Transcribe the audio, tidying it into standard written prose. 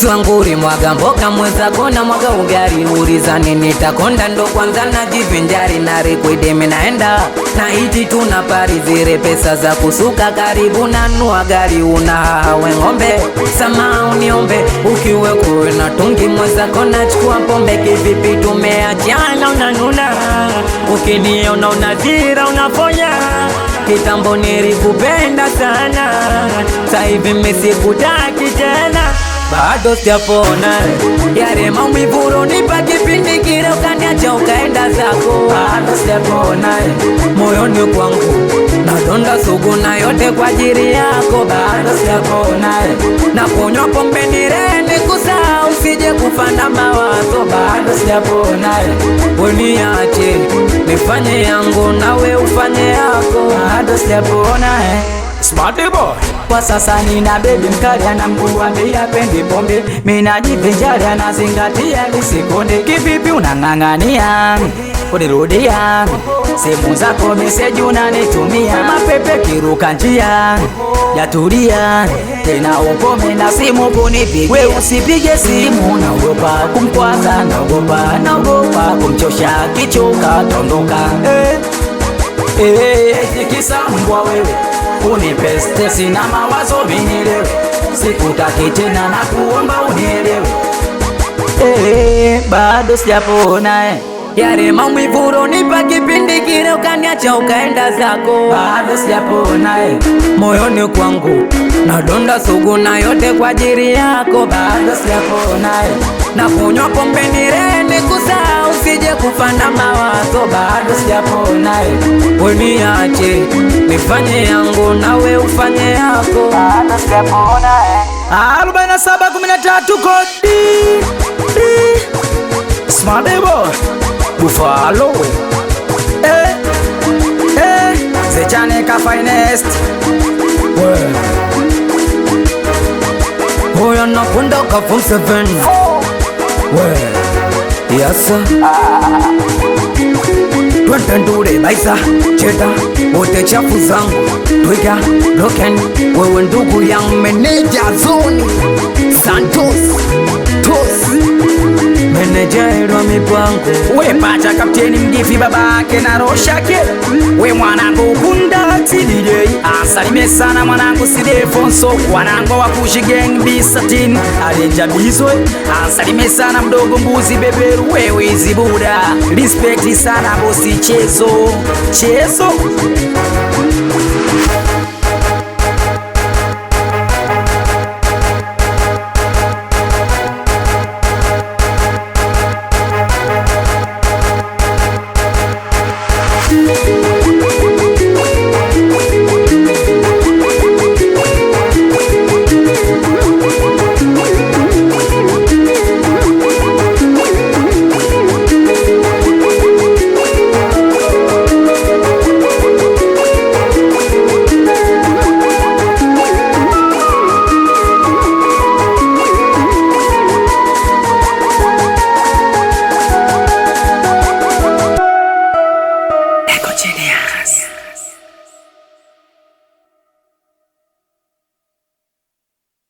Swanguri mwaga mboga mweza kona mwaga ugari uriza nini takonda ndo kwanza na jivinjari na rekwede minaenda na iti tuna pari zire pesa za kusuka karibu na nua gari unahawe ngombe sama uniombe ukiwe kuwe na tungi mweza kona chukua pombe kivipi tumeachana unanuna ukiniona unazira unafonya kitambo nilikupenda sana saivi mesikutaki tena bado sijapona yale maumivu nipa kipindi kile ukaniacha ukaenda zako bado sijapona moyoni kwangu nadonda sugu na yote kwa ajili yako bado sijapona na kunywa pombe nireni kusahau usije kufa na mawazo bado sijapona uniache nifanye yangu nawe ufanye yako bado sijapona Smarty boy. Kwa sasa nina baby mkali anamkuambia pendi pombe mina jivinjari anazingatia lisikonde kivipi unang'ang'ania unirudia sehemu zako meseji unanitumia mapepe kiruka njia jatulia tena ukome na simu kunipigia we usipige simu naogopa kumkwaza naogopa kumchosha kichoka tondoka tikisa mbwa wewe unipeste sina mawazo vinielewe sikutaki tena na kuomba unielewe bado sijapona yale maumivu nipa kipindi kile ukaniacha ukaenda zako bado sijapona moyoni kwangu nadonda sugu na yote kwa ajili yako bado sijapona na kunywa pombe nireni kusahau usije kufa na mawazo bado sijapona uniache nifanye yangu nawe ufanye yako bado sijapona 4713 kodi Smarty boy Buffalo Zechanika finest Huyo nakundoka from 7 Yes Twendure baisa cheta wote chafu zangu Twiga broken wewe ndugu yang meneja zoni Santos Tos meneja wa mipango we pacha kapteni mgifi babake na roshake we mwanangu kunda TDJ asalime sana mwanangu Sidefonso wanangu wa Kushi Gang B13 alenja bizwe asalime sana mdogo mbuzi beberu wewe zibuda respect sana bosi chezo